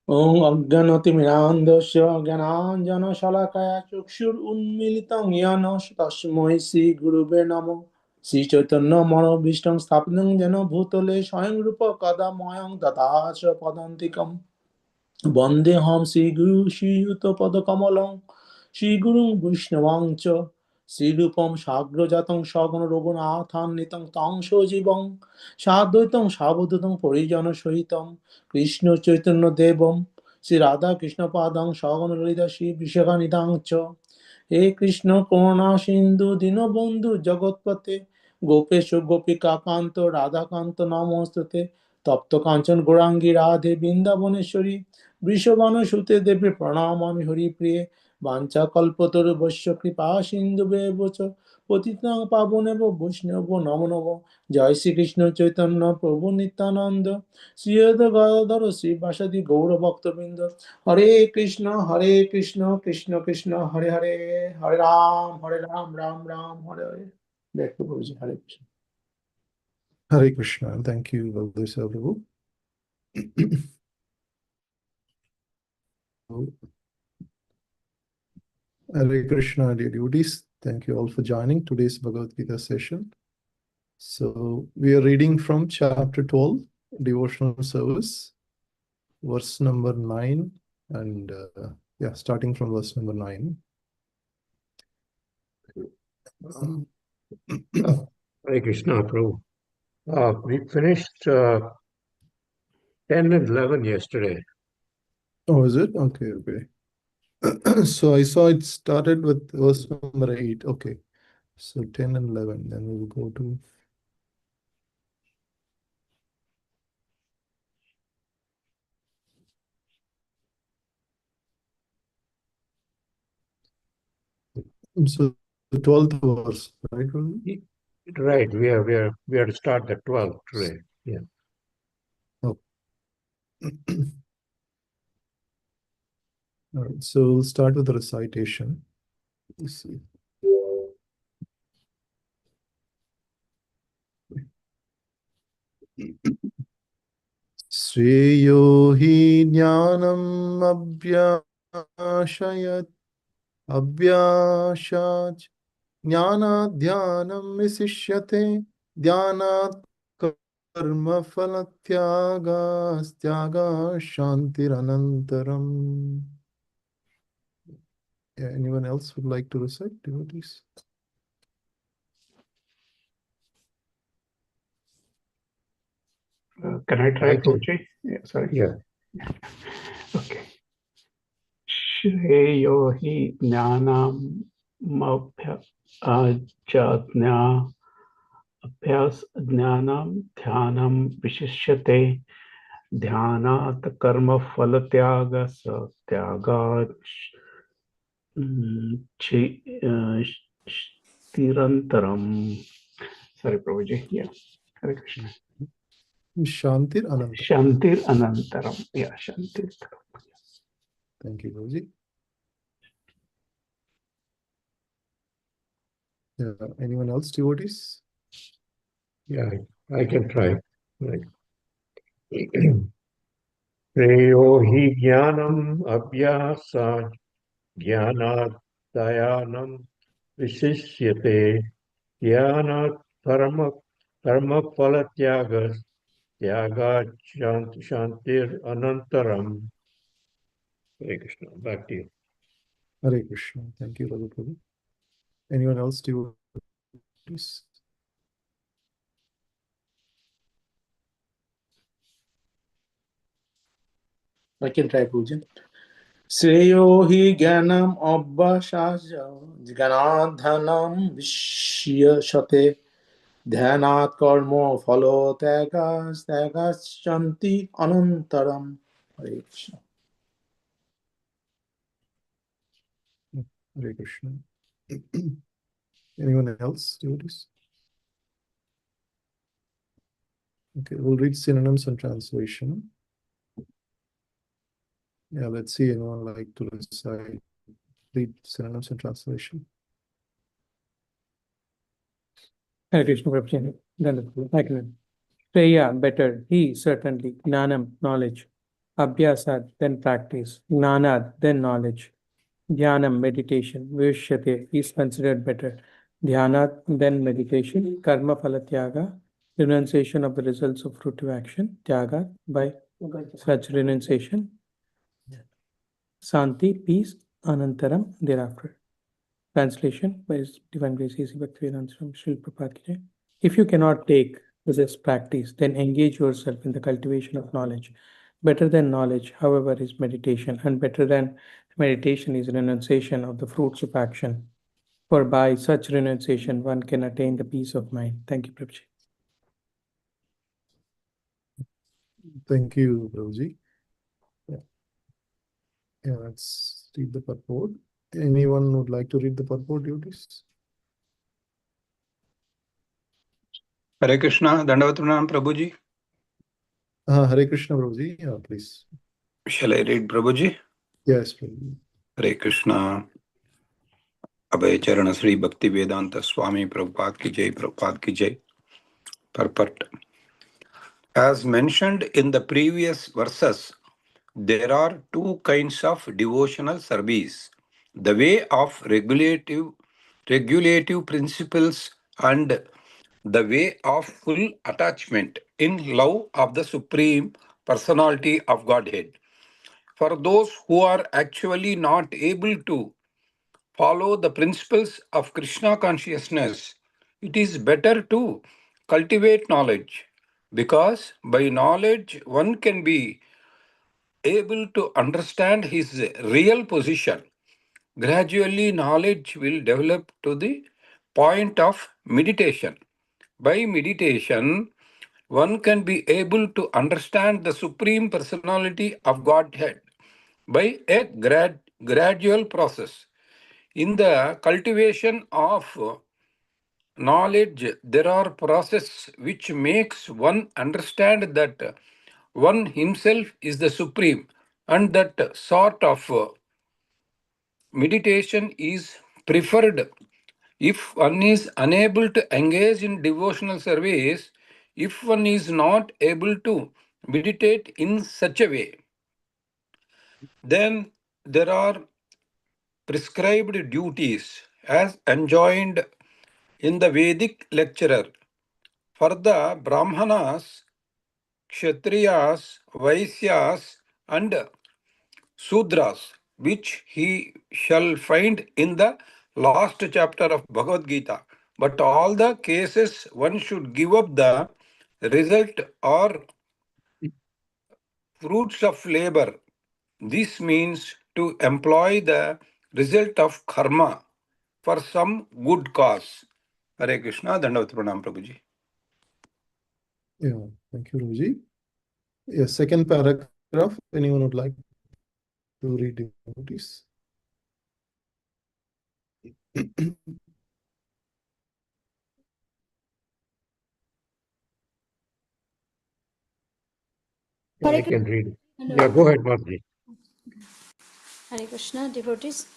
ॐ अज्ञानतिमिरान्धस्य ज्ञानाञ्जनशलाकया चक्षुरुन्मीलितं येन तस्मै श्रीगुरुवे नमः। श्रीचैतन्यमनोभीष्टं स्थापितं येन भूतले स्वयं रूप कदा मह्यं ददाच पदान्तिकम्। वन्देऽहं श्रीगुरु श्रीयुतपदकमलं श्रीगुरुं वैष्णवां च श्रीरूपं साग्रजातं सगण रघुनाथान्वितं तं सजीवं साद्वैतं सावधूतं परिजनसहितं कृष्णचैतन्यदेवं श्रीराधाकृष्णपादां सगण ललिता श्रीविशाखान्वितां च। हे कृष्ण करुणा सिन्धु दीनबन्धु जगत्पते गोपेश गोपिकान्त राधाकान्त नमोस्तुते तप्त कांचन गौरांगी राधे वृंदावनेश्वरी वृषभानुसुते देवी प्रणमामि हरिप्रिये वाञ्छाकल्पतरुभ्यश्च कृपा सिन्धुभ्येव च पतितां पावनेभ्यो वैष्णवो नमो नमः। जय श्री कृष्ण चैतन्य प्रभु नित्यानंद श्री गदाधर श्रीवासदि गौरभक्तवृंद। हरे Krishna Krishna Krishna Hare Hare Hare Ram Ram Ram Hare Hare. Back to Guruji. Hare Krishna. Hare Krishna. Thank you, Valdesa Prabhu. Hare Krishna, dear devotees. Thank you all for joining today's Bhagavad Gita session. So, we are reading from chapter 12, Devotional Service, verse number 9, and starting from verse number 9. Hare Krishna, Prabhu. We finished 10 and 11 yesterday. Oh, is it? Okay. So I saw it started with verse number 8. Okay. So 10 and 11. Then we'll go to... So the 12th verse, right? Right. We are to start the 12th today. Yeah. Oh. All right. So we'll start with the recitation. Let's see. Shreyo hi jnanam abhyashach jnana dhyanam visishyate dhyanat karma phalatyaga shantiranantaram. Yeah, anyone else would like to recite, devotees? Can I try, Prabhuji? Yeah, sorry. Yeah. Okay. Shreyo hi jnanam abhyas jnanam dhyanam vishishyate dhyanat karma phalatyaga satyaga tirantaram. Sorry, Prabhuji. Yeah. Hare Krishna. Shantir Anantaram. Shantir Anantaram. Yeah, Shantir. Thank you, Guruji. Yeah, anyone else, devotees? Yeah, I can try. Right. Shreyo hi jnanam abhyasa jnanat dayanam visishyate jnanat karma phalatyagas tyaga shantir anantaram. Hare Krishna. Back to you. Hare Krishna. Thank you, Radha Prabhu. Anyone else, devotees? I can try, Pujan. Shreyo hi jnanam abhyasya jnanadhanam vishyate dhyanat karma phalo shanti anantaram. Hare Krishna. Hare Krishna. Anyone else, devotees? Okay, we'll read synonyms and translation. Yeah, let's see. Anyone like to recite, read synonyms and translation? Hare Krishna, Prabhuji. I can. Shreya, better. He, certainly. Gnanam, knowledge. Abhyasad, then practice. Gnanad, then knowledge. Dhyanam, meditation. Vishyate is considered better. Dhyanat, then meditation. Karma phalatyaga, renunciation of the results of fruitive action. Tyaga, by such renunciation. Santi, peace. Anantaram, thereafter. Translation by His Divine Grace A.C. Bhaktivedanta Swami Srila Prabhupada Ki Jai. If you cannot take this practice, then engage yourself in the cultivation of knowledge. Better than knowledge, however, is meditation, and better than meditation is renunciation of the fruits of action. For by such renunciation, one can attain the peace of mind. Thank you, Prabhuji. Thank you, Prabhuji. Yeah, let's read the purport. Anyone would like to read the purport, duties? Hare Krishna, Dandavat Pranam, Prabhuji. Hare Krishna, Prabhuji. Yeah, please. Shall I read, Prabhuji? Yes, Prabhuji. Hare Krishna. Abhay Charana Sri Bhakti Vedanta Swami Prabhupada Ki Jai, Prabhupada Ki Jai. Purport. As mentioned in the previous verses, there are two kinds of devotional service. The way of regulative principles and the way of full attachment in love of the Supreme Personality of Godhead. For those who are actually not able to follow the principles of Krishna consciousness, it is better to cultivate knowledge, because by knowledge one can be able to understand his real position. Gradually, knowledge will develop to the point of meditation. By meditation, one can be able to understand the Supreme Personality of Godhead by a gradual process. In the cultivation of knowledge, there are processes which makes one understand that one himself is the Supreme, and that sort of meditation is preferred if one is unable to engage in devotional service, if one is not able to meditate in such a way. Then there are prescribed duties as enjoined in the Vedic lecturer. For the Brahmanas, Kshatriyas, Vaisyas, and Sudras, which he shall find in the last chapter of Bhagavad Gita. But all the cases one should give up the result or fruits of labor. This means to employ the result of karma for some good cause. Hare Krishna, Dandavat Pranam, Prabhuji. Yeah, thank you, Prabhuji. Yeah, second paragraph. Anyone would like to read the notice? I can read it. Yeah, go ahead, Madhuri. Hare Krishna, devotees.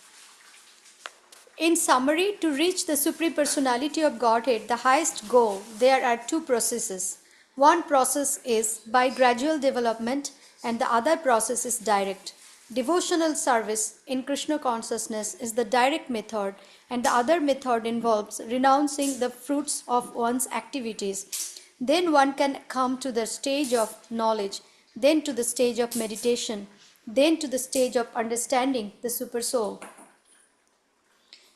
In summary, to reach the Supreme Personality of Godhead, the highest goal, there are two processes. One process is by gradual development, and the other process is direct. Devotional service in Krishna consciousness is the direct method, and the other method involves renouncing the fruits of one's activities. Then one can come to the stage of knowledge, then to the stage of meditation, then to the stage of understanding the Super Soul,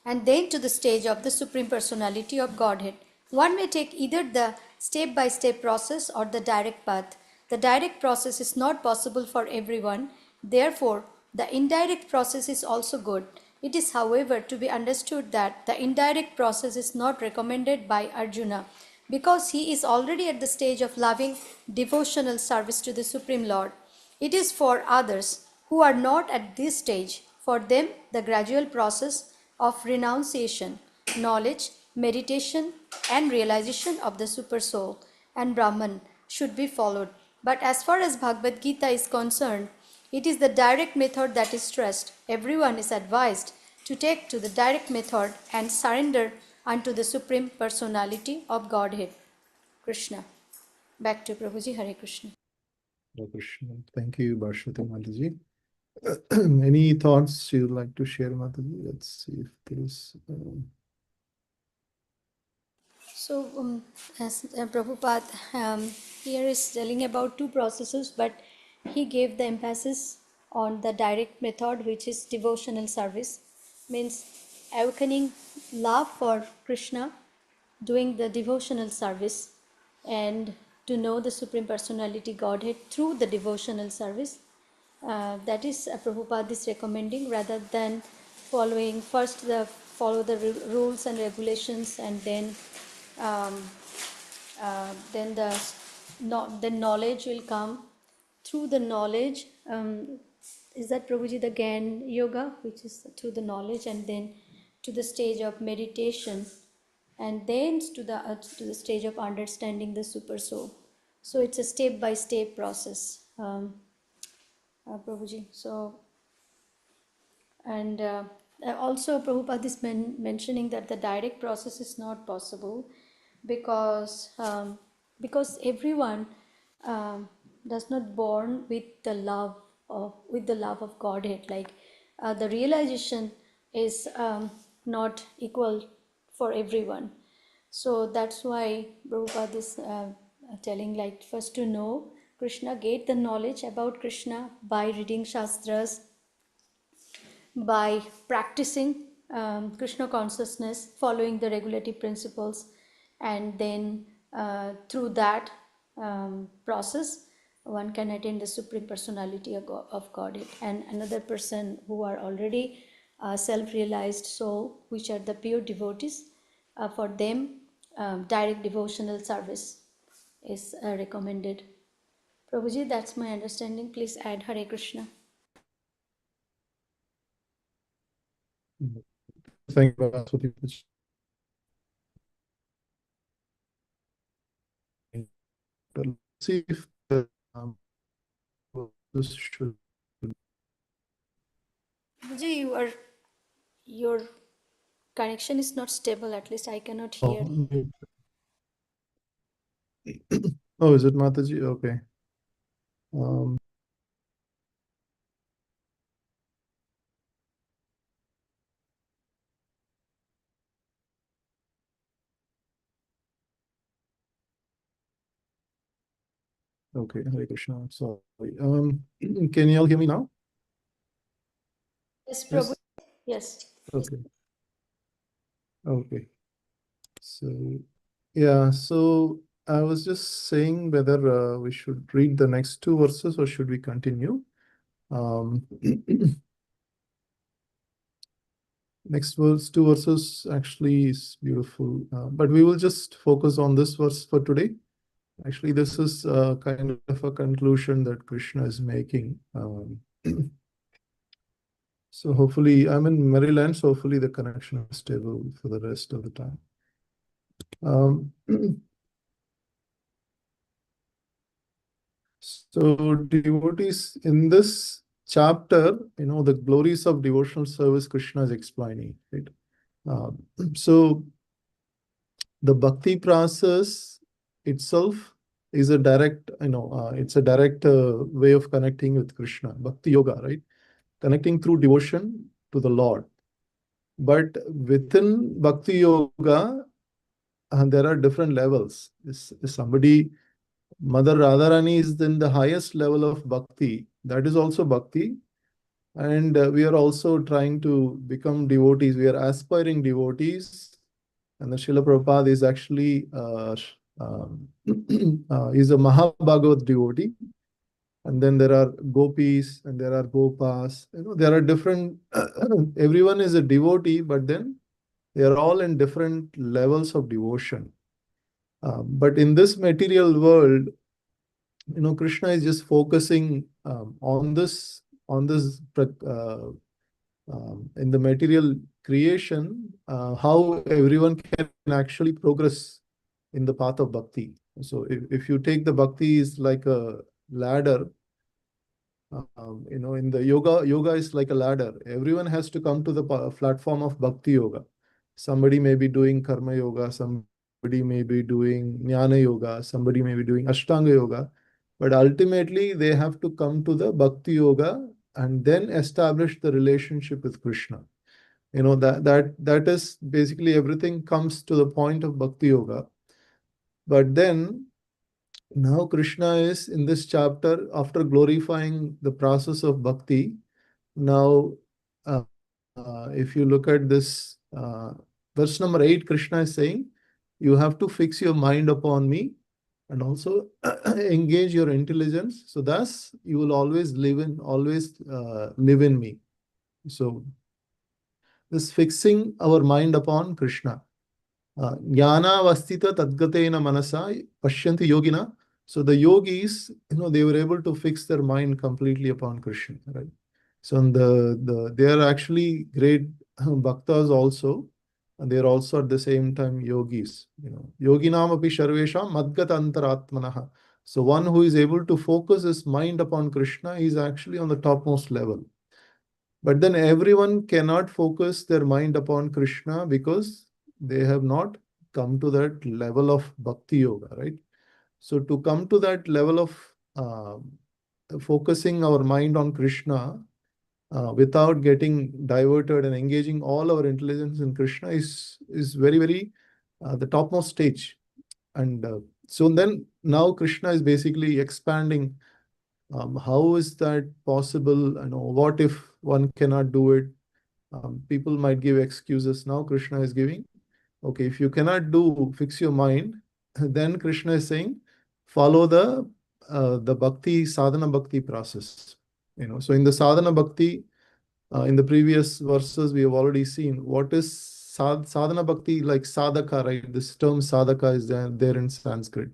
and then to the stage of the Supreme Personality of Godhead. One may take either the step-by-step process or the direct path. The direct process is not possible for everyone. Therefore, the indirect process is also good. It is, however, to be understood that the indirect process is not recommended by Arjuna, because he is already at the stage of loving devotional service to the Supreme Lord. It is for others who are not at this stage. For them, the gradual process of renunciation, knowledge, meditation, and realization of the Super Soul and Brahman should be followed. But as far as Bhagavad Gita is concerned, it is the direct method that is stressed. Everyone is advised to take to the direct method and surrender unto the Supreme Personality of Godhead, Krishna. Back to Prabhuji. Hare Krishna. Hare Krishna. Thank you, Bharshwati Mataji. Any thoughts you'd like to share, Mataji? Let's see if there is. So, as Prabhupada here is telling about two processes, but he gave the emphasis on the direct method, which is devotional service, means awakening love for Krishna, doing the devotional service, and to know the Supreme Personality Godhead through the devotional service. That is Prabhupada is recommending, rather than following first follow the rules and regulations, and then the knowledge will come. Through the knowledge, is that Prabhuji, the Gyan Yoga, which is through the knowledge, and then to the stage of meditation, and then to the stage of understanding the super soul. So it's a step by step process, Prabhuji. So, and also Prabhupada is mentioning that the direct process is not possible because everyone does not born with the love of Godhead. Like the realization is not equal for everyone. So that's why Prabhupada is telling, like, first to know Krishna, get the knowledge about Krishna by reading Shastras, by practicing Krishna consciousness, following the regulative principles, and then through that process, one can attain the Supreme Personality of Godhead. And another person who are already self-realized soul, which are the pure devotees, for them direct devotional service is recommended. Prabhuji, that's my understanding. Please add Hare Krishna. Thank you, Bharshwati. Let's see if this should. Prabhuji, your connection is not stable. At least I cannot hear. Oh, is it Mataji? Okay. Okay, Hare Krishna. Sorry. Can you all hear me now? Yes, Prabhu. Yes. Okay. Okay. So, yeah, so I was just saying whether we should read the next two verses or should we continue? Next two verses actually is beautiful, but we will just focus on this verse for today. Actually, this is kind of a conclusion that Krishna is making. So hopefully, I'm in Maryland, so hopefully the connection is stable for the rest of the time. So devotees, in this chapter, the glories of devotional service, Krishna is explaining, right? So the bhakti process itself is a direct, it's a direct way of connecting with Krishna, bhakti yoga, right? Connecting through devotion to the Lord. But within bhakti yoga, there are different levels. Somebody, Mother Radharani is in the highest level of bhakti. That is also bhakti. And we are also trying to become devotees. We are aspiring devotees. And the Srila Prabhupada is actually is a Mahabhagavat devotee. And then there are gopis and there are gopas. There are different, everyone is a devotee, but then they are all in different levels of devotion. But in this material world, Krishna is just focusing on this in the material creation, how everyone can actually progress in the path of bhakti. So if you take the bhakti is like a ladder, in the yoga is like a ladder. Everyone has to come to the platform of bhakti yoga. Somebody may be doing karma yoga, somebody may be doing jnana yoga, somebody may be doing ashtanga yoga. but ultimately they have to come to the Bhakti Yoga and then establish the relationship with Krishna. That is basically everything comes to the point of Bhakti Yoga. But then now Krishna is in this chapter, after glorifying the process of bhakti. Now, if you look at this verse number 8, Krishna is saying, you have to fix your mind upon me and also engage your intelligence. So thus you will always live in me. So this fixing our mind upon Krishna. Jnana vastita tadgatena manasa pashyanti yogina. So the yogis, they were able to fix their mind completely upon Krishna, right? So they are actually great bhaktas also, and they are also at the same time yogis. Yoginam api sharvesham madgata antaratmanaha. So one who is able to focus his mind upon Krishna is actually on the topmost level. But then everyone cannot focus their mind upon Krishna because they have not come to that level of bhakti yoga, right? So to come to that level of focusing our mind on Krishna without getting diverted and engaging all our intelligence in Krishna is very, very the topmost stage. And so then now Krishna is basically expanding. How is that possible? What if one cannot do it? People might give excuses. Now Krishna is giving, okay, if you cannot fix your mind, then Krishna is saying, follow the bhakti, sadhana bhakti process. So in the sadhana bhakti, in the previous verses, we have already seen what is sadhana bhakti, like sadhaka, right? This term sadhaka is there in Sanskrit.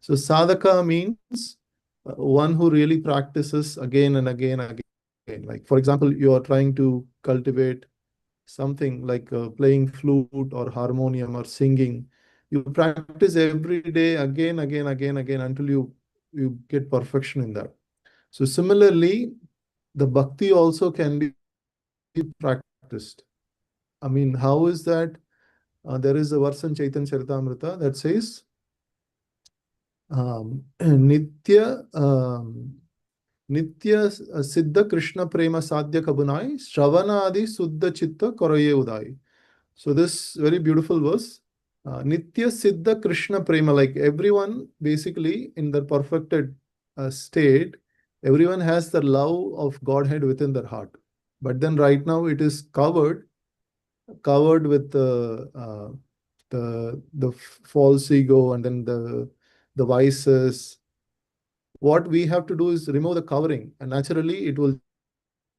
So sadhaka means one who really practices again and again and again. Like, for example, you are trying to cultivate something like playing flute or harmonium or singing. You practice every day again until you get perfection in that. So similarly, the bhakti also can be practiced. I mean, how is that? There is a verse in Chaitanya Charitamrita that says, Nitya Siddha Krishna Prema Sadhya Kabunai Shravanadi Suddha Chitta Karaye Udai. So this very beautiful verse, Nitya Siddha Krishna Prema, like everyone basically in the perfected state, everyone has the love of Godhead within their heart. But then right now it is covered with the false ego and then the vices. What we have to do is remove the covering, and naturally it will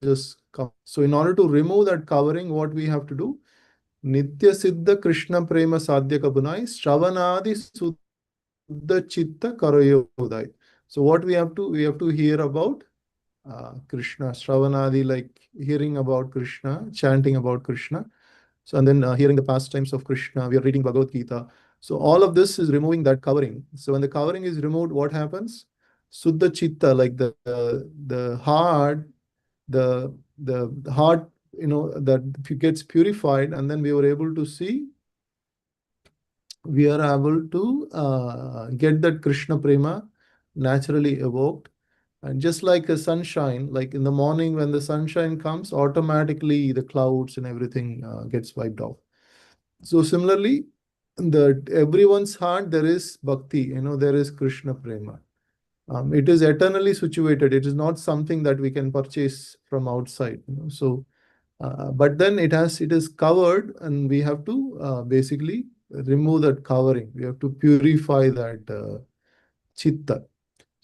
just come. So in order to remove that covering, what we have to do, Nitya Siddha Krishna Prema Sadhya Kabunai Shravanadi Suddha Chitta Karayodai. So what we have to hear about Krishna, Shravanadi, like hearing about Krishna, chanting about Krishna. So and then hearing the pastimes of Krishna, we are reading Bhagavad Gita. So all of this is removing that covering. So when the covering is removed, what happens? Suddha Chitta, like the heart, the heart, that gets purified, and then we are able to get that Krishna Prema naturally evoked. And just like a sunshine, like in the morning when the sunshine comes, automatically the clouds and everything gets wiped off. So similarly, everyone's heart, there is bhakti, there is Krishna Prema. It is eternally situated. It is not something that we can purchase from outside. So, but then it is covered, and we have to basically remove that covering. We have to purify that chitta.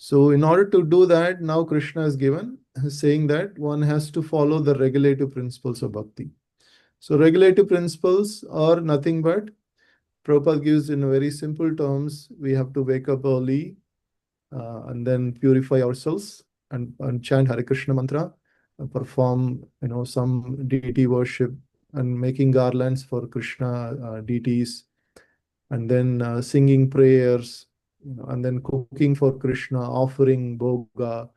So in order to do that, now Krishna is given, saying that one has to follow the regulative principles of bhakti. So regulative principles are nothing but, Prabhupada gives in very simple terms, we have to wake up early and then purify ourselves and chant Hare Krishna mantra, perform some deity worship and making garlands for Krishna deities, and then singing prayers, and then cooking for Krishna, offering bhoga,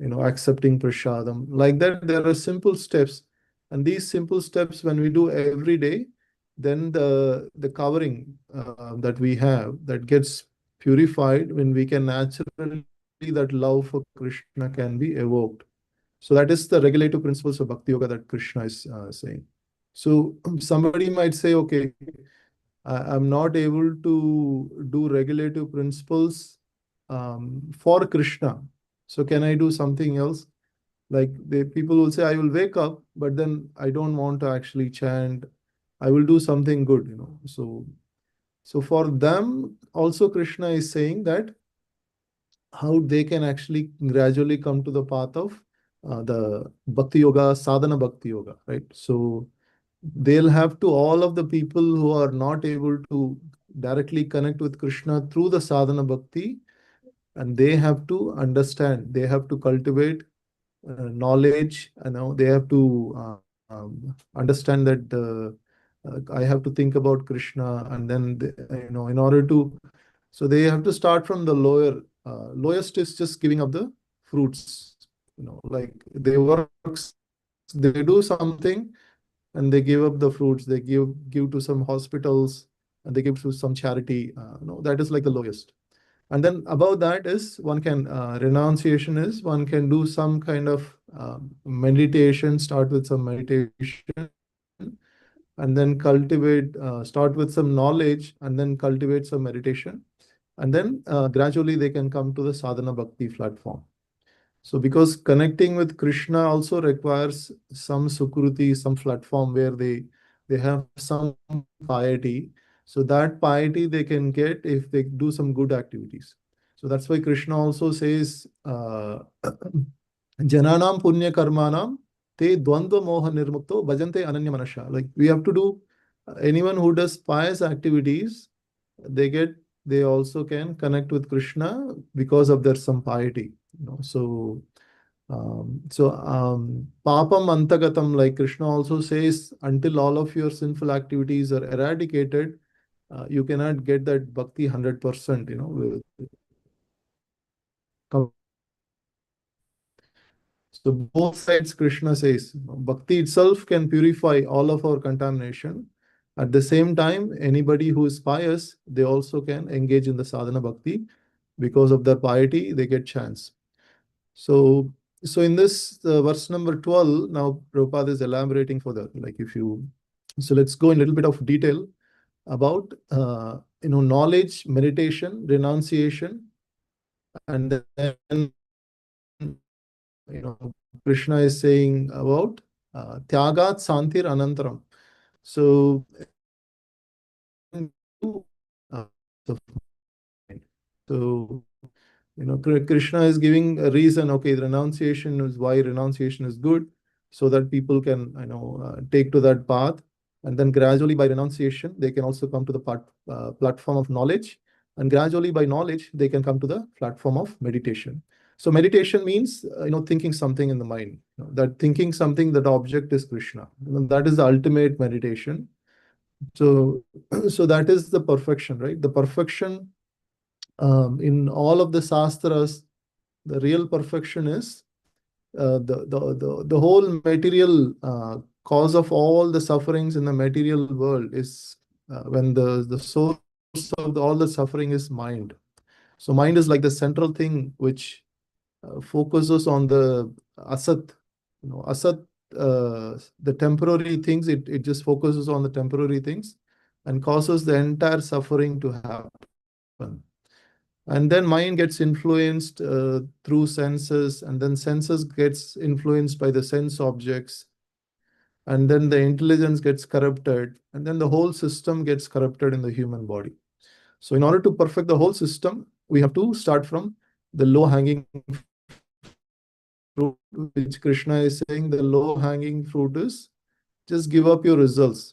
accepting prasadam. Like that, there are simple steps. And these simple steps, when we do every day, then the covering that we have, that gets purified when we can naturally that love for Krishna can be evoked. So that is the regulative principles of Bhakti Yoga that Krishna is saying. So somebody might say, okay, I'm not able to do regulative principles for Krishna. So can I do something else? Like people will say, I will wake up, but then I don't want to actually chant. I will do something good, So for them, also Krishna is saying that how they can actually gradually come to the path of the Bhakti Yoga, Sadhana Bhakti Yoga, right? So they'll have to, all of the people who are not able to directly connect with Krishna through the Sadhana Bhakti, and they have to understand, they have to cultivate knowledge, they have to understand that I have to think about Krishna, and then in order to, so they have to start from the lowest is just giving up the fruits, like they do something and they give up the fruits, they give to some hospitals, and they give to some charity, that is like the lowest. And then above that is one can renunciation is one can do some kind of meditation, start with some meditation, and then cultivate, start with some knowledge, and then cultivate some meditation, and then gradually they can come to the sadhana bhakti platform. So because connecting with Krishna also requires some sukruti, some platform where they have some piety. So that piety they can get if they do some good activities. So that's why Krishna also says, Jananam punya karmanam te dvandva moha nirmukto bhajante ananya manasha. Like we have to do, anyone who does pious activities, they also can connect with Krishna because of their some piety. Papam antagatam, like Krishna also says, until all of your sinful activities are eradicated, you cannot get that bhakti 100%, So both sides, Krishna says, bhakti itself can purify all of our contamination. At the same time, anybody who is pious, they also can engage in the sadhana bhakti. Because of their piety, they get chance. So in this verse number 12, now Prabhupada is elaborating further. So let's go in a little bit of detail about knowledge, meditation, renunciation, and then Krishna is saying about Tyagat Santir Anantaram. So Krishna is giving a reason, okay, renunciation is why renunciation is good, so that people can, take to that path. And then gradually by renunciation, they can also come to the platform of knowledge. And gradually by knowledge, they can come to the platform of meditation. So meditation means, thinking something in the mind, that thinking something, that object is Krishna. That is the ultimate meditation. So that is the perfection, right? The perfection in all of the Shastras, the real perfection is the whole material cause of all the sufferings in the material world is when the source of all the suffering is mind. So mind is like the central thing which focuses on the asat. Asat, the temporary things, it just focuses on the temporary things and causes the entire suffering to happen. And then mind gets influenced through senses, and then senses gets influenced by the sense objects, and then the intelligence gets corrupted, and then the whole system gets corrupted in the human body. So in order to perfect the whole system, we have to start from the low-hanging fruit, which Krishna is saying the low-hanging fruit is just give up your results.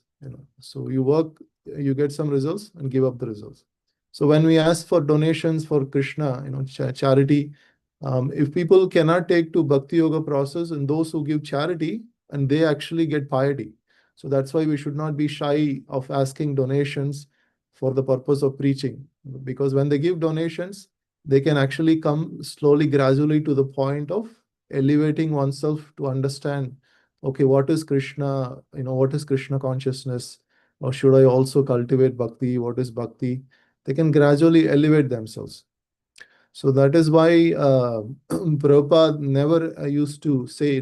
So you work, you get some results and give up the results. So when we ask for donations for Krishna, charity, if people cannot take to Bhakti Yoga process, and those who give charity, and they actually get piety. So that's why we should not be shy of asking donations for the purpose of preaching. Because when they give donations, they can actually come slowly, gradually to the point of elevating oneself to understand, okay, what is Krishna, what is Krishna consciousness? Or should I also cultivate bhakti? What is bhakti? They can gradually elevate themselves. So that is why Prabhupada never used to say,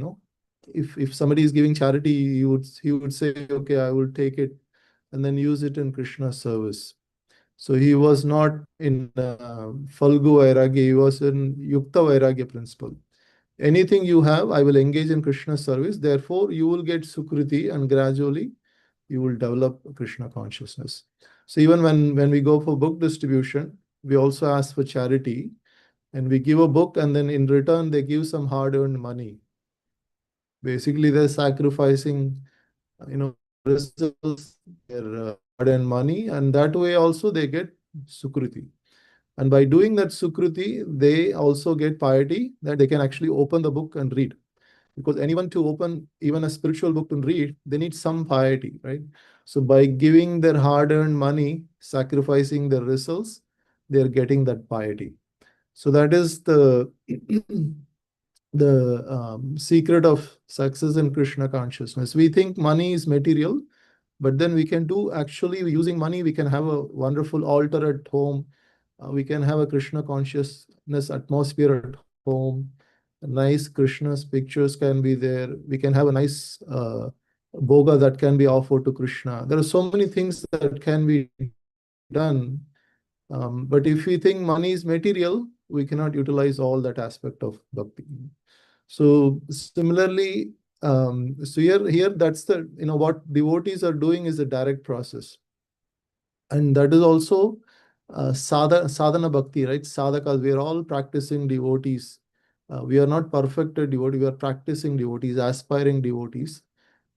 if somebody is giving charity, he would say, okay, I will take it and then use it in Krishna's service. So he was not in Falgu Vairagya, he was in Yukta Vairagya principle. Anything you have, I will engage in Krishna's service. Therefore, you will get Sukriti, and gradually you will develop Krishna consciousness. So even when we go for book distribution, we also ask for charity, and we give a book, and then in return they give some hard-earned money. Basically, they're sacrificing, results, their hard-earned money, and that way also they get Sukriti. And by doing that Sukriti, they also get piety, that they can actually open the book and read. Because anyone to open even a spiritual book to read, they need some piety, right? So by giving their hard-earned money, sacrificing their results, they're getting that piety. So that is the secret of success in Krishna consciousness. We think money is material, but then we can do, actually using money, we can have a wonderful altar at home. We can have a Krishna consciousness atmosphere at home. Nice Krishna's pictures can be there. We can have a nice boga that can be offered to Krishna. There are so many things that can be done. But if we think money is material, we cannot utilize all that aspect of bhakti. So similarly, so here that's the, what devotees are doing is a direct process. And that is also sadhana bhakti, right? Sadhakas, we are all practicing devotees. We are not perfected devotees, we are practicing devotees, aspiring devotees.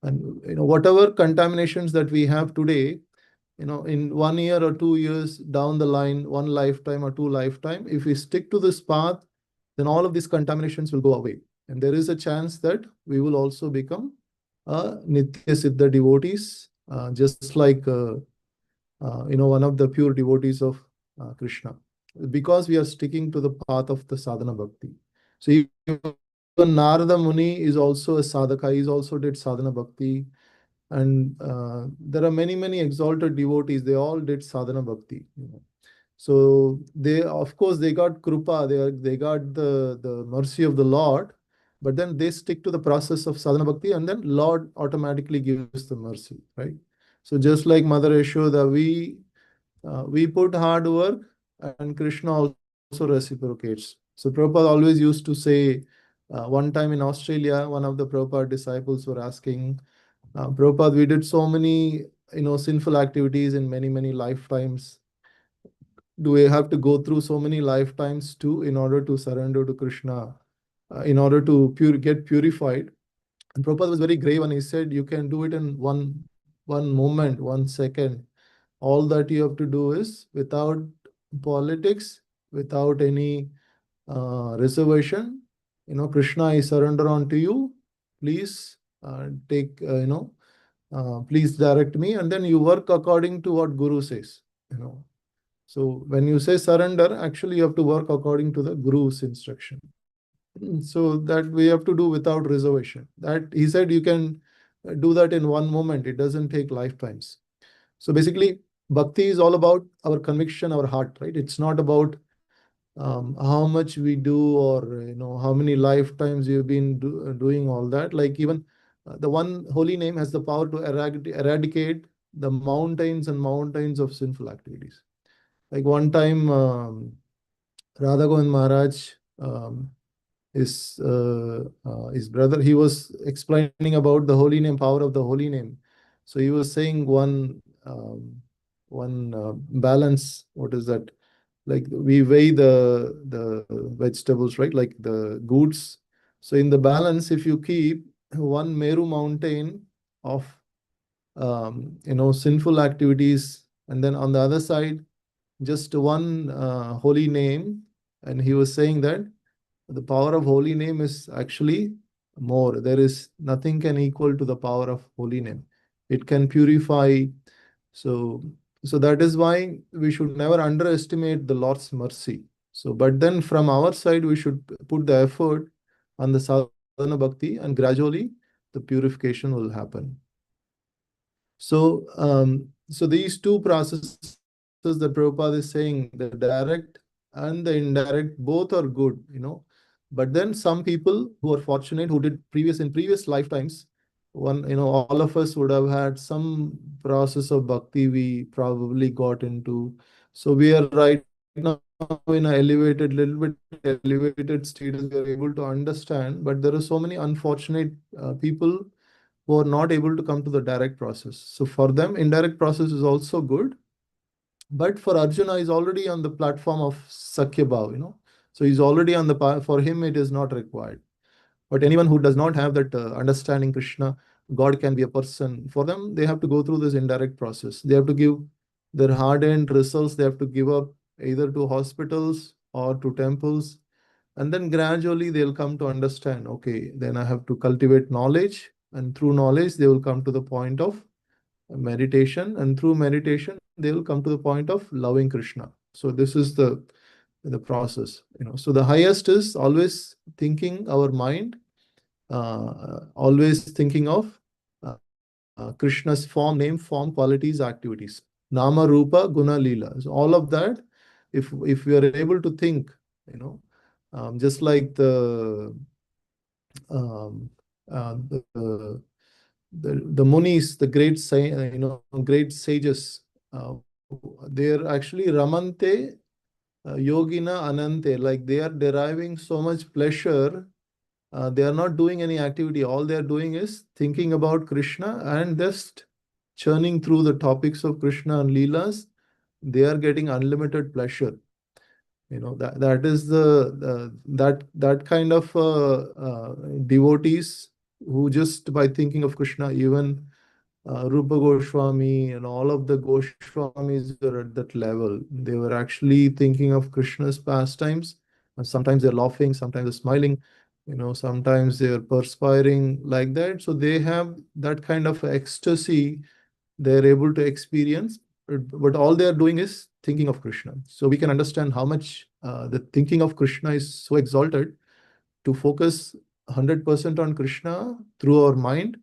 And whatever contaminations that we have today, in 1 year or 2 years down the line, one lifetime or two lifetime, if we stick to this path, then all of these contaminations will go away. And there is a chance that we will also become Nitya Siddha devotees, just like one of the pure devotees of Krishna, because we are sticking to the path of the sadhana bhakti. So even Narada Muni is also a sadhaka. He also did sadhana bhakti. And there are many exalted devotees. They all did sadhana bhakti. So they, of course, they got krupa. They got the mercy of the Lord. But then they stick to the process of sadhana bhakti, and then Lord automatically gives the mercy, right? So just like Mother Yashoda, we put hard work, and Krishna also reciprocates. So Prabhupada always used to say, one time in Australia, one of the Prabhupada disciples were asking, Prabhupada, we did so many, sinful activities in many lifetimes. Do we have to go through so many lifetimes too in order to surrender to Krishna, in order to get purified? And Prabhupada was very grave, and he said, you can do it in one moment, 1 second. All that you have to do is, without politics, without any reservation, Krishna, I surrender unto you. Please take, please direct me, and then you work according to what Guru says. So when you say surrender, actually you have to work according to the Guru's instruction. So that we have to do without reservation. That he said you can do that in 1 moment. It doesn't take lifetimes. So basically, bhakti is all about our conviction, our heart, right? It's not about how much we do, or how many lifetimes you've been doing all that. Like even the one holy name has the power to eradicate the mountains and mountains of sinful activities. Like one time, Radha Govind Maharaj, his brother, he was explaining about the holy name, power of the holy name. So he was saying one balance. What is that? Like we weigh the vegetables, right? Like the goods. So in the balance, if you keep one Meru mountain of sinful activities, and then on the other side, just one holy name, and he was saying that the power of holy name is actually more. There is nothing can equal to the power of holy name. It can purify. So that is why we should never underestimate the Lord's mercy. So, but then from our side, we should put the effort on the sadhana bhakti, and gradually the purification will happen. So, so these two processes that Prabhupada is saying, the direct and the indirect, both are good, But then some people who are fortunate, who did in previous lifetimes, all of us would have had some process of bhakti we probably got into. So we are right now in a little bit elevated status. We are able to understand, but there are so many unfortunate people who are not able to come to the direct process. So for them, indirect process is also good. But for Arjuna, he's already on the platform of Sakhya Bhav, So he's already on the path. For him, it is not required. But anyone who does not have that understanding Krishna, God can be a person. For them, they have to go through this indirect process. They have to give their hard-earned results. They have to give up either to hospitals or to temples. And then gradually they'll come to understand, okay, then I have to cultivate knowledge. And through knowledge, they will come to the point of meditation. And through meditation, they will come to the point of loving Krishna. So this is the process. So the highest is always thinking our mind, always thinking of Krishna's form, name, form, qualities, activities. Nama, Rupa, Guna, Leela. So all of that, if we are able to think, just like the Munis, the great sages, they're actually Ramante Yogina Anante, like they are deriving so much pleasure. They are not doing any activity. All they are doing is thinking about Krishna and just churning through the topics of Krishna and Leelas. They are getting unlimited pleasure. That is that kind of devotees who just by thinking of Krishna, even Rupa Goswami and all of the Goswamis were at that level. They were actually thinking of Krishna's pastimes. And sometimes they're laughing, sometimes they're smiling, sometimes they're perspiring like that. So they have that kind of ecstasy they're able to experience. But all they are doing is thinking of Krishna. So we can understand how much the thinking of Krishna is so exalted. To focus 100% on Krishna through our mind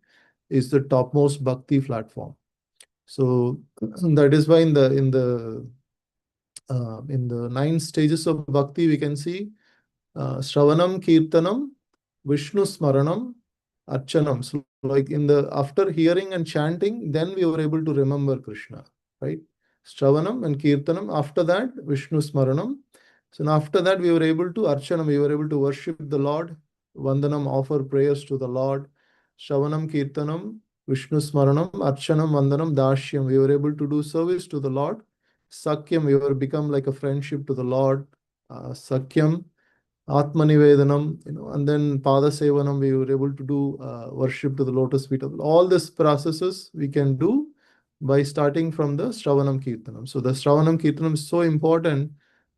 is the topmost bhakti platform. So that is why in the 9 stages of bhakti we can see Shravanam, Kirtanam, Vishnu Smaranam, Archanam. So like after hearing and chanting, then we were able to remember Krishna, right? Shravanam and Kirtanam. After that, Vishnu Smaranam. So after that, we were able to Archanam. We were able to worship the Lord. Vandanam, offer prayers to the Lord. Shravanam, Kirtanam, Vishnu Smaranam, Archanam, Vandanam, Dashyam. We were able to do service to the Lord. Sakyam, we were become like a friendship to the Lord. Sakyam, Atmanivedanam, and then Pada Sevanam, we were able to do worship to the lotus feet of all these processes we can do by starting from the Shravanam Kirtanam. So the Shravanam Kirtanam is so important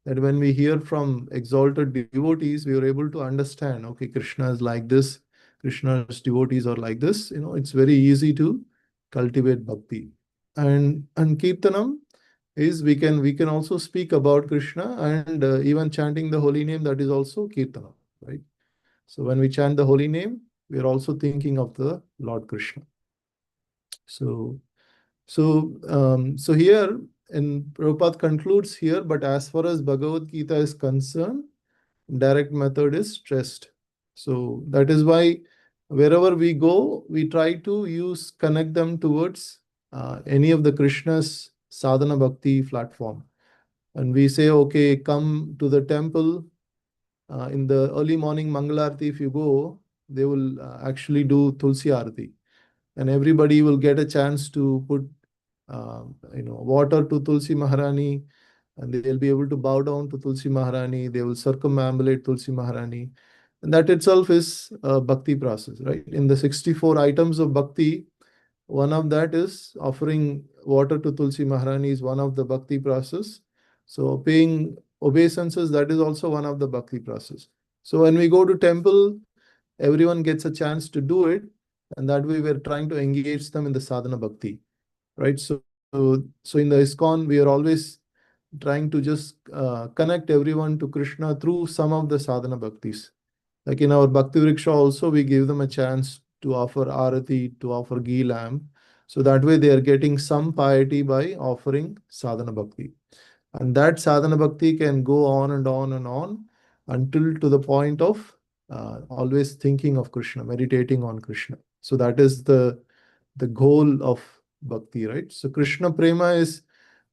that when we hear from exalted devotees, we are able to understand, okay, Krishna is like this, Krishna's devotees are like this. It's very easy to cultivate bhakti. And Kirtanam is we can also speak about Krishna, and even chanting the holy name, that is also Kirtana, right? So when we chant the holy name, we are also thinking of the Lord Krishna. So here, and Prabhupada concludes here, but as far as Bhagavad Gita is concerned, direct method is stressed. So that is why wherever we go, we try to connect them towards any of the Krishna's sadhana bhakti platform. And we say, okay, come to the temple. In the early morning Mangalarti, if you go, they will actually do Tulsi Arati. And everybody will get a chance to put water to Tulsi Maharani, and they'll be able to bow down to Tulsi Maharani. They will circumambulate Tulsi Maharani. And that itself is a bhakti process, right? In the 64 items of bhakti, one of that is offering water to Tulsi Maharani is one of the bhakti process. So paying obeisances, that is also one of the bhakti process. So when we go to temple, everyone gets a chance to do it. And that way we're trying to engage them in the sadhana bhakti, right? So in the ISKCON, we are always trying to just connect everyone to Krishna through some of the sadhana bhaktis. Like in our Bhakti Vriksha also, we give them a chance to offer arati, to offer ghee lamp. So that way they are getting some piety by offering sadhana bhakti. And that sadhana bhakti can go on and on and on until to the point of always thinking of Krishna, meditating on Krishna. So that is the goal of bhakti, right? So Krishna prema is,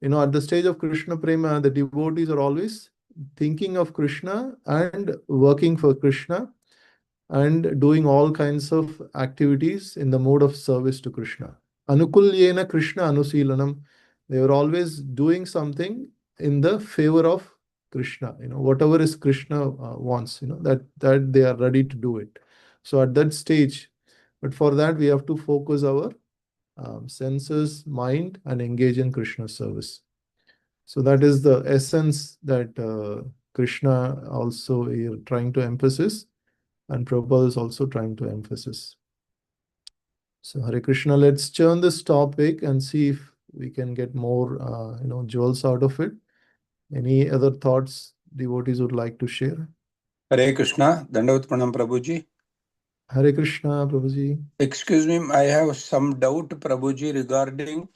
at the stage of Krishna prema, the devotees are always thinking of Krishna and working for Krishna and doing all kinds of activities in the mode of service to Krishna. Anukulyena Krishna Anusilanam. They were always doing something in the favor of Krishna. Whatever is Krishna wants, that they are ready to do it. So at that stage, but for that we have to focus our senses, mind, and engage in Krishna service. So that is the essence that Krishna also here trying to emphasize, and Prabhupada is also trying to emphasize. So Hare Krishna, let's turn this topic and see if we can get more, jewels out of it. Any other thoughts devotees would like to share? Hare Krishna, Dandavat Pranam Prabhuji. Hare Krishna, Prabhuji. Excuse me, I have some doubt, Prabhuji, regarding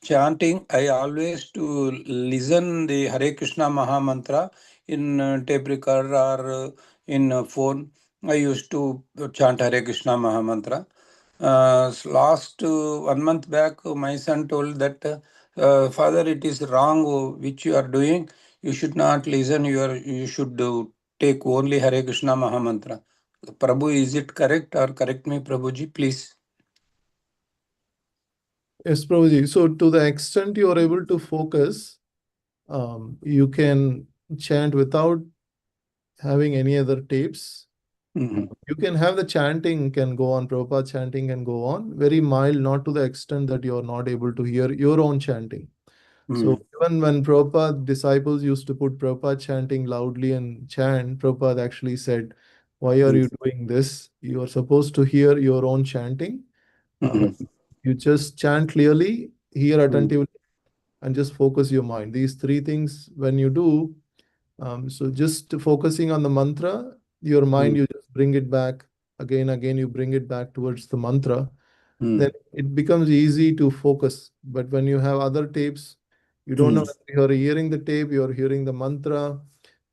chanting. I always to listen the Hare Krishna Maha Mantra in tape recorder or in phone. I used to chant Hare Krishna Maha Mantra. Last 1 month back, my son told that, Father, it is wrong which you are doing. You should not listen. You should take only Hare Krishna Maha Mantra. Prabhu, is it correct, or correct me, Prabhuji, please? Yes, Prabhuji. So to the extent you are able to focus, you can chant without having any other tapes. Mhm. You can have the chanting can go on, Prabhupada chanting can go on, very mild, not to the extent that you're not able to hear your own chanting. So even when Prabhupada disciples used to put Prabhupada chanting loudly and chant, Prabhupada actually said, why are you doing this? You are supposed to hear your own chanting. You just chant clearly, hear attentively, and just focus your mind. These three things, when you do, so just focusing on the mantra, your mind, you just bring it back again, you bring it back towards the mantra, then it becomes easy to focus. But when you have other tapes, you don't know whether you're hearing the tape, you're hearing the mantra,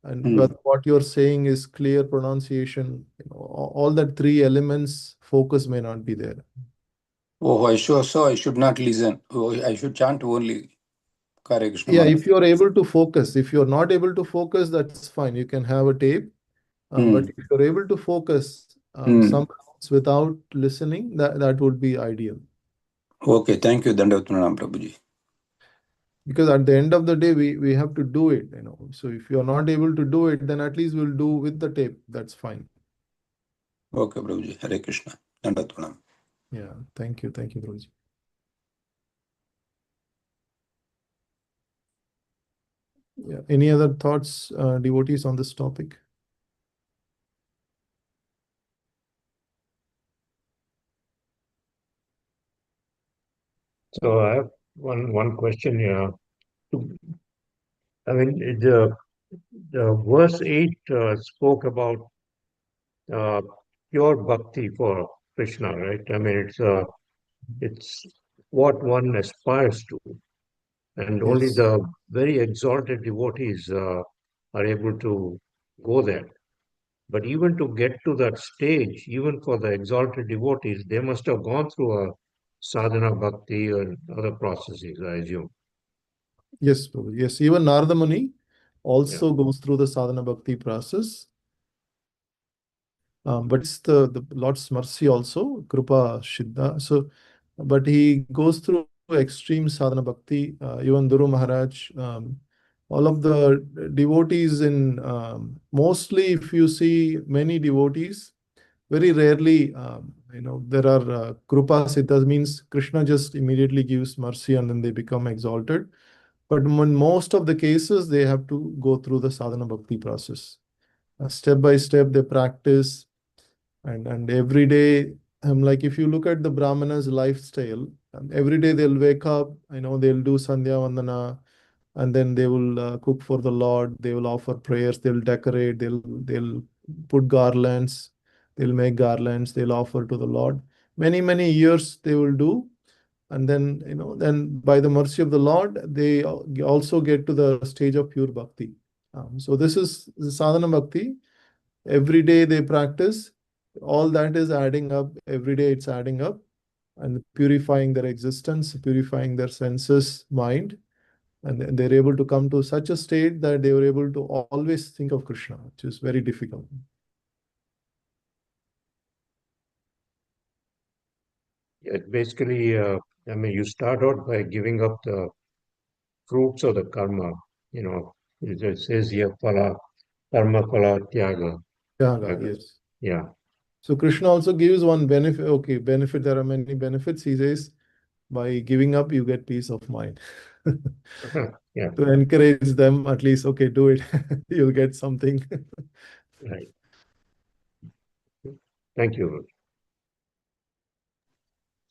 and whether what you're saying is clear pronunciation. All that three elements, focus may not be there. Oh, I should not listen. Oh, I should chant only Hare Krishna Yeah, Mantra. if you're able to focus. If you're not able to focus, that's fine. You can have a tape. But if you're able to focus some rounds without listening, that would be ideal. Okay, thank you, Dandavat Pranam Prabhuji. Because at the end of the day, we have to do it. So if you're not able to do it, then at least we'll do with the tape. That's fine. Okay, Prabhuji. Hare Krishna. Dandavat Pranam. Yeah, thank you, Prabhuji. Yeah, any other thoughts, devotees, on this topic? So I have one question here. I mean, the verse 8 spoke about uh, pure bhakti for Krishna, right? I mean, it's what one aspires to, and only Yes. the very exalted devotees are able to go there. But even to get to that stage, even for the exalted devotees, they must have gone through a sadhana bhakti and other processes, I assume. Yes, Prabhuji. Yes, even Narada Muni Yeah. also goes through the sadhana bhakti process. But it's the Lord's mercy also, Kripa Siddha. So, but he goes through extreme sadhana bhakti. Even Duru Maharaj, all of the devotees in mostly, if you see many devotees, very rarely, there are Kripa Siddhas, means Krishna just immediately gives mercy and then they become exalted. But in most of the cases, they have to go through the sadhana bhakti process. Step by step, they practice. And every day, like if you look at the Brahmana's lifestyle, every day they'll wake up, they'll do Sandhya Vandana, and then they will cook for the Lord, they will offer prayers, they'll decorate, they'll put garlands, they'll make garlands, they'll offer to the Lord. Many, many years they will do. and then then by the mercy of the Lord, they also get to the stage of pure bhakti. So this is the sadhana bhakti. Every day they practice. All that is adding up. Every day it's adding up and purifying their existence, purifying their senses, mind. And they're able to come to such a state that they were able to always think of Krishna, which is very difficult. Basically, you start out by giving up the fruits of the karma. It says here, phala, karma phala tyaga. Yaga, yes. Yeah. So Krishna also gives one benefit. Okay, benefit. There are many benefits. He says, by giving up, you get peace of mind. Yeah. To encourage them, at least, okay, do it. You'll get something. Right. Thank you.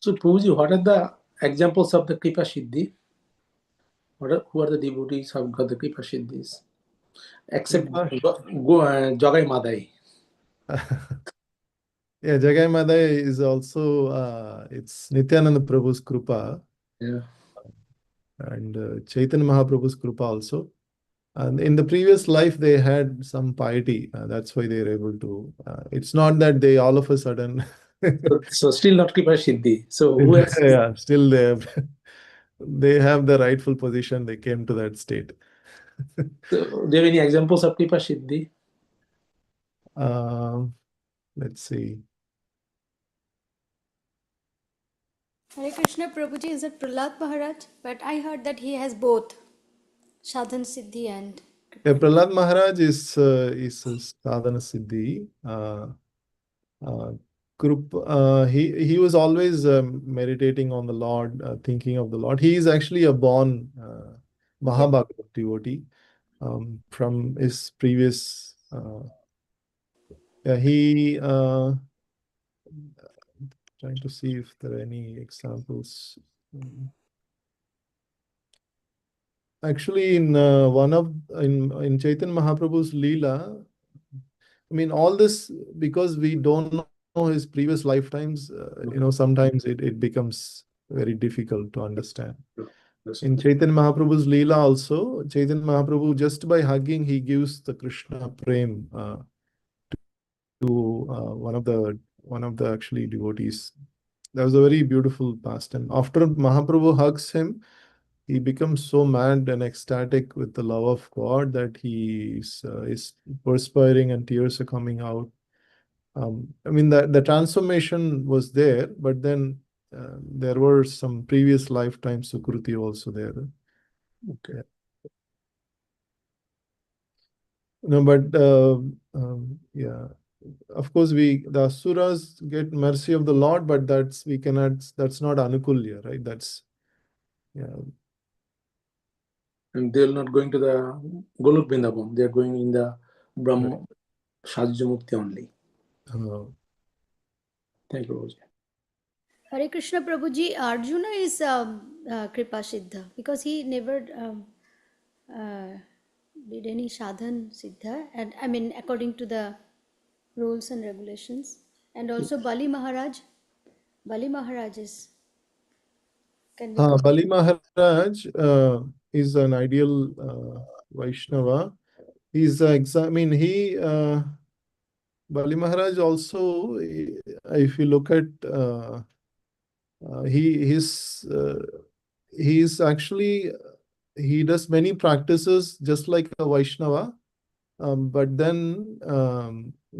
So, Prabhuji, what are the examples of the Kripa Siddhi? Who are the devotees who have got the Kripa Siddhis? Except Jagai Madai. Yeah, Jagai Madai is also, it's Nityananda Prabhu's Krupa. Yeah. And Chaitanya Mahaprabhu's Krupa also. And in the previous life, they had some piety. That's why they're able to. It's not that they all of a sudden. So still not Kripa Siddhi. So who else? Yeah, still they have the rightful position. They came to that state. So, do you have any examples of Kripa Siddhi? Let's see. Hare Krishna, Prabhuji, is it Prahlad Maharaj? But I heard that he has both Sadhan Siddhi and Yeah, Prahlad Maharaj is a sadhana siddhi. He was always meditating on the Lord, thinking of the Lord. He is actually a born Mahabhagavad devotee from his previous. Trying to see if there are any examples. Actually, in in Chaitanya Mahaprabhu's Leela, I mean, all this, because we don't know his previous lifetimes, sometimes it becomes very difficult to understand. In Chaitanya Mahaprabhu's Leela also, Chaitanya Mahaprabhu, just by hugging, he gives the Krishna Prem to one of the actually devotees. That was a very beautiful pastime. After Mahaprabhu hugs him, he becomes so mad and ecstatic with the love of God that he is perspiring and tears are coming out. I mean, the transformation was there, but then there were some previous lifetime Sukruti also there. Okay. No, but yeah, of course, the Asuras get mercy of the Lord, but that's not Anukulya, right? That's, yeah. And they're not going to the Golok Vrindavan. They're going in the Brahma Shajya Mukti only. Thank you, Prabhuji. Hare Krishna, Prabhuji. Arjuna is Kripa Siddha because he never did any sadhan siddha, and I mean according to the rules and regulations. And also Bali Maharaj is. Can we Bali Maharaj is an ideal Vaishnava. He's Bali Maharaj also, if you look at he's actually, he does many practices just like a Vaishnava, but then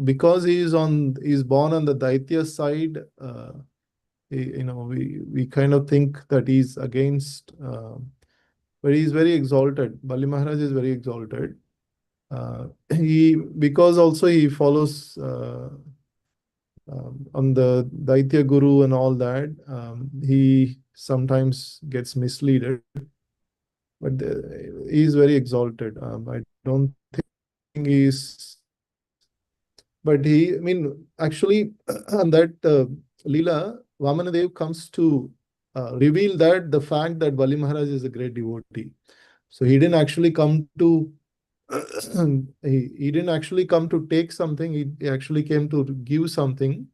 because he's born on the Daitya side, we kind of think that he's against, but he's very exalted. Bali Maharaj is very exalted. Because also he follows on the Daitya Guru and all that, he sometimes gets misleaded, but he's very exalted. I don't think but actually, on that Leela, Vamanadev comes to reveal that the fact that Bali Maharaj is a great devotee. So he didn't actually come to he didn't actually come to take something. He actually came to give something,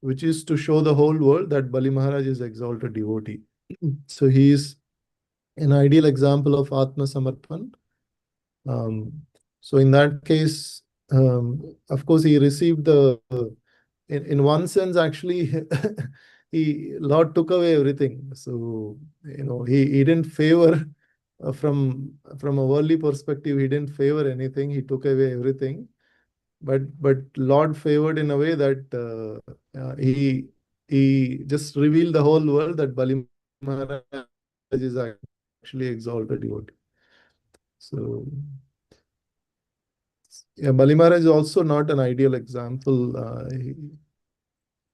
which is to show the whole world that Bali Maharaj is exalted devotee. So he's an ideal example of Atma Samarpan. So in that case, of course, he received in one sense, actually, Lord took away everything. So, he didn't favor from a worldly perspective, he didn't favor anything. He took away everything. But Lord favored in a way that he just revealed the whole world that Bali Maharaj is actually exalted devotee. So yeah, Bali Maharaj is also not an ideal example,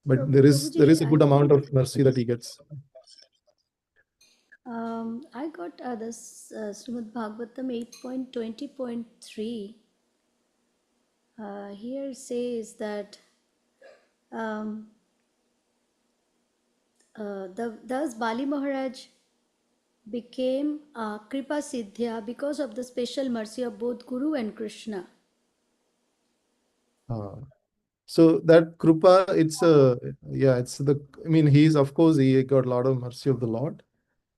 but there is Prabhuji, a good amount of mercy that he gets. I got this Srimad Bhagavatam 8.20.3. Here says that thus Bali Maharaj became Kripa Siddhya because of the special mercy of both Guru and Krishna. So that Krupa, it's I mean, of course, he got a lot of mercy of the Lord.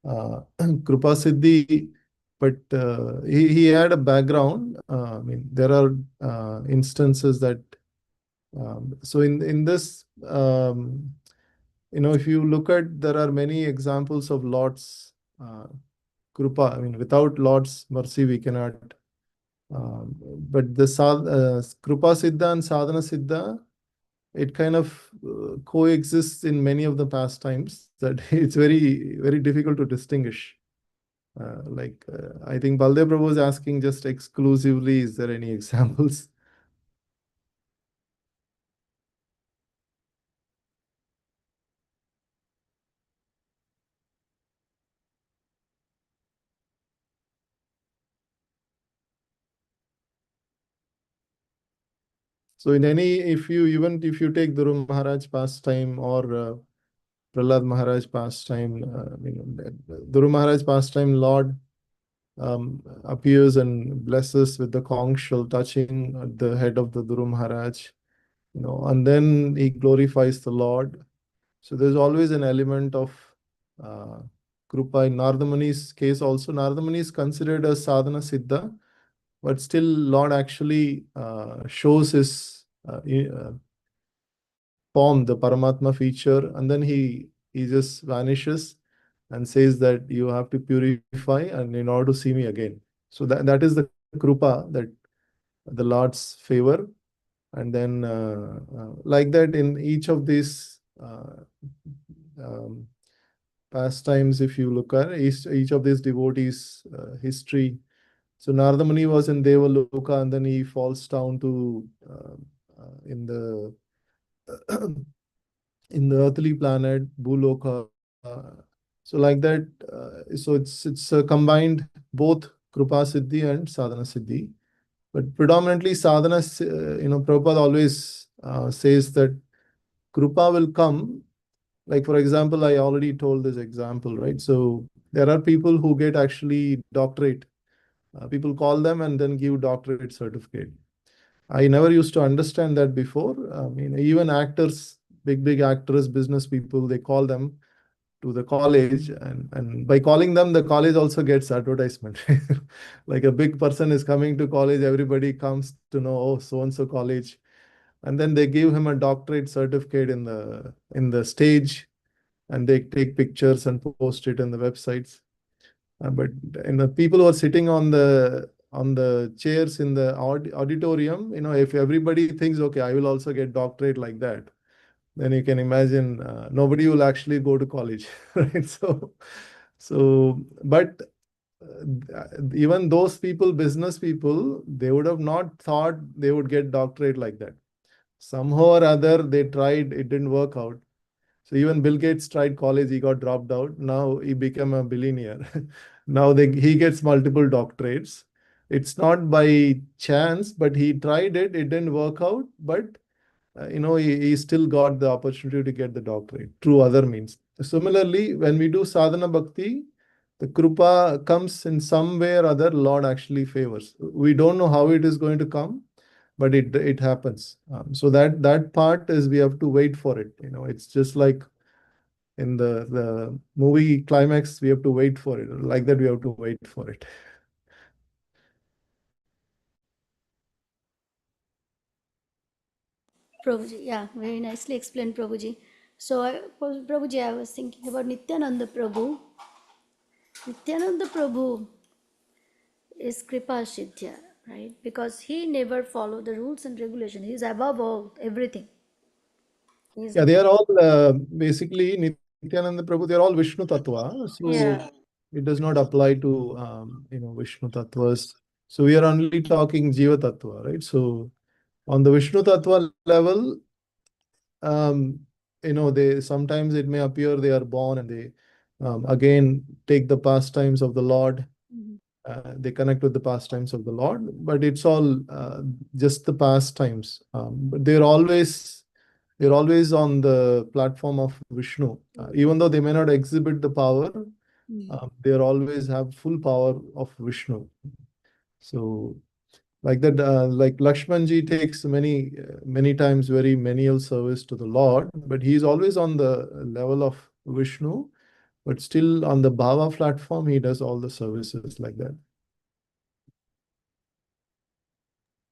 Krupa Siddhi, but he had a background. I mean, there are instances that, so in this, if you look at, there are many examples of Lord's Krupa. I mean, without Lord's mercy, we cannot. But the Krupa Siddha and Sadhana Siddha, it kind of coexists in many of the pastimes that it's very, very difficult to distinguish. I think Baldev Prabhu was asking just exclusively, is there any examples? So if you take Dhuru Maharaj pastime or Prahlad Maharaj pastime, Dhuru Maharaj pastime, Lord appears and blesses with the conch shell touching the head of the Dhuru Maharaj, and then he glorifies the Lord. So there's always an element of Krupa. In Narada Muni's case also, Narada Muni is considered a sadhana siddha, but still Lord actually shows his form, the Paramatma feature, and then he just vanishes and says that you have to purify and in order to see me again. So that is the Krupa, that the Lord's favor. And then like that in each of these pastimes, if you look at each of these devotees' history. So Narada Muni was in Devaloka, and then he falls down to in the in the earthly planet Bhuloka. So like that, so it's combined both Krupa Siddhi and Sadhana Siddhi. But predominantly sadhana, Prabhupada always says that Krupa will come. Like, for example, I already told this example, right? So there are people who get actually doctorate. People call them and then give doctorate certificate. I never used to understand that before. I mean, even actors, big actors, business people, they call them to the college, and by calling them, the college also gets advertisement. Like a big person is coming to college, everybody comes to know, oh, so and so college, and then they give him a doctorate certificate in the stage, and they take pictures and post it in the websites. But the people who are sitting on the chairs in the auditorium, if everybody thinks, okay, I will also get doctorate like that, then you can imagine nobody will actually go to college, right? But even those people, business people, they would have not thought they would get doctorate like that. Somehow or other, they tried, it didn't work out. So even Bill Gates tried college, he got dropped out. Now he became a billionaire. Now he gets multiple doctorates. It's not by chance, but he tried it. It didn't work out. But he still got the opportunity to get the doctorate through other means. Similarly, when we do sadhana bhakti, the krupa comes in some way or other. Lord actually favors. We don't know how it is going to come, but it happens. So that part is, we have to wait for it. It's just like in the movie climax, we have to wait for it. Like that, we have to wait for it. Prabhuji, yeah, very nicely explained, Prabhuji. So, Prabhuji, I was thinking about Nityananda Prabhu. Nityananda Prabhu is Kripa Siddhya, right? Because he never followed the rules and regulations. He is above all, everything. Yeah, they are all basically Nityananda Prabhu. They are all Vishnu Tattva. So Yeah. it does not apply to Vishnu Tattvas. So we are only talking Jiva Tattva, right? So on the Vishnu Tattva level, they sometimes it may appear they are born and they again take the pastimes of the Lord. They connect with the pastimes of the Lord, but it's all just the pastimes. But they're always on the platform of Vishnu, even though they may not exhibit the power. They always have full power of Vishnu. So like that, like Lakshmanji takes many times very menial service to the Lord, but he's always on the level of Vishnu, but still on the Bhava platform, he does all the services like that.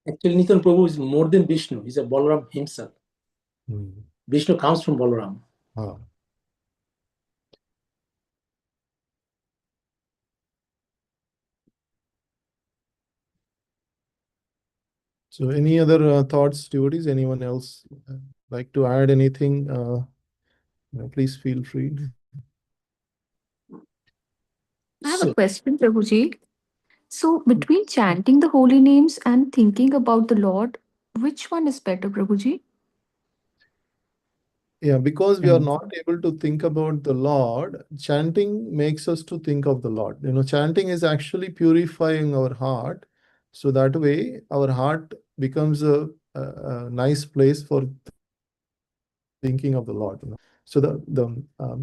Actually, Nityananda Prabhu is more than Vishnu. He's a Balaram himself. Vishnu comes from Balaram. So any other thoughts, devotees? Anyone else like to add anything? Please feel free. I have a question, Prabhuji. So, between chanting the holy names and thinking about the Lord, which one is better, Prabhuji? Yeah, because we are not able to think about the Lord, chanting makes us to think of the Lord. Chanting is actually purifying our heart. So that way, our heart becomes a nice place for thinking of the Lord. So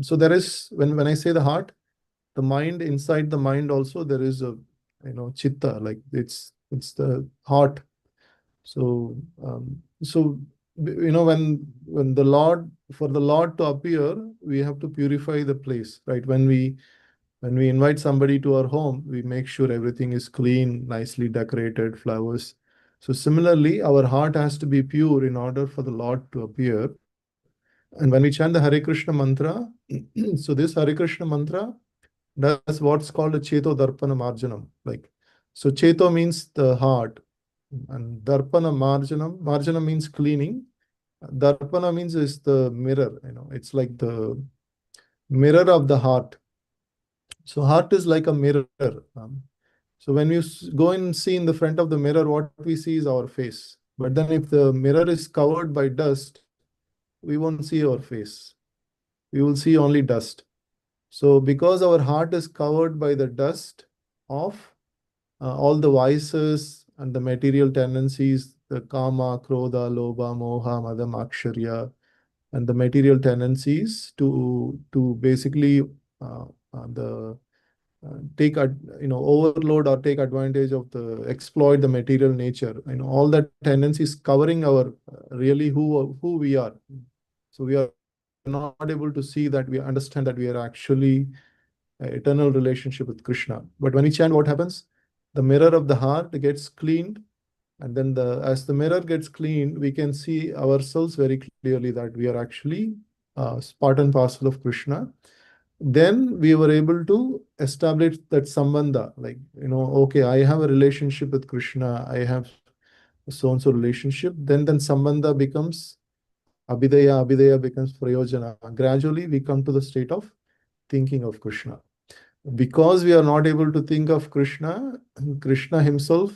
so there is, when I say the heart, the mind, inside the mind also there is a chitta, like it's the heart. So when the Lord, for the Lord to appear, we have to purify the place, right? When we invite somebody to our home, we make sure everything is clean, nicely decorated, flowers. So similarly, our heart has to be pure in order for the Lord to appear. And when we chant the Hare Krishna mantra, so this Hare Krishna mantra does what's called a Cheto Darpana Marjanam. So Cheto means the heart, and Darpana Marjanam means cleaning. Darpana means is the mirror, it's like the mirror of the heart. So heart is like a mirror. So when you go and see in the front of the mirror, what we see is our face. But then if the mirror is covered by dust, we won't see our face. We will see only dust. So because our heart is covered by the dust of all the vices and the material tendencies, the kama, krodha, lobha, moha, mada, maksharya, and the material tendencies to basically take overload or take advantage of exploit the material nature. All that tendencies covering our really who we are. So we are not able to see that, we understand that we are actually eternal relationship with Krishna. But when we chant, what happens? The mirror of the heart gets cleaned, and then as the mirror gets cleaned, we can see ourselves very clearly that we are actually part and parcel of Krishna. Then we were able to establish that sambandha, okay, I have a relationship with Krishna, I have so-and-so relationship. Then sambandha becomes abhidaya becomes prayojana. Gradually, we come to the state of thinking of Krishna. Because we are not able to think of Krishna, Krishna himself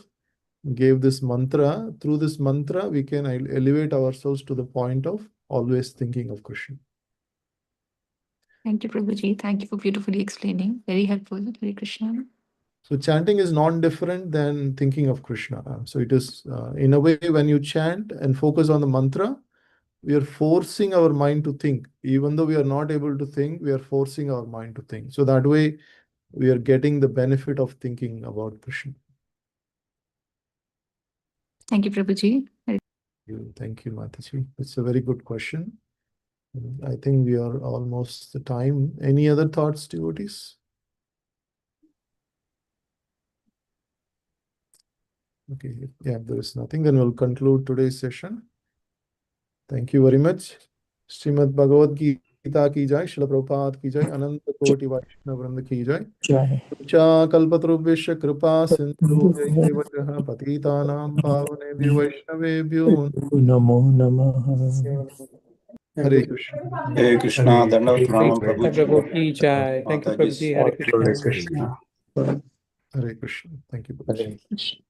gave this mantra. Through this mantra, we can elevate ourselves to the point of always thinking of Krishna. Thank you, Prabhuji. Thank you for beautifully explaining. Very helpful. Hare Krishna. So chanting is non-different than thinking of Krishna. So it is, in a way, when you chant and focus on the mantra, we are forcing our mind to think. Even though we are not able to think, we are forcing our mind to think. So that way, we are getting the benefit of thinking about Krishna. Thank you, Prabhuji. Thank you, Mataji. It's a very good question. I think we are almost the time. Any other thoughts, devotees? Okay, yeah, there is nothing. Then we'll conclude today's session. Thank you very much. Srimad Bhagavad Gita ki jai, Srila Prabhupada ki jai, Ananta Koti Vaishnava Vrinda ki jai. Cha kalpatrubhyasya kripa sindhu jayadevajah patitanam pavanebhyo vaishnavebhyo Namo Namaha. Hare Krishna. Hare Krishna, Dandavat Pranam Prabhuji. Prabhu ki jai. Thank you, Mataji's Prabhuji. Hare Hare Krishna. Krishna. Hare Krishna. Thank you, Prabhuji. Hare Krishna.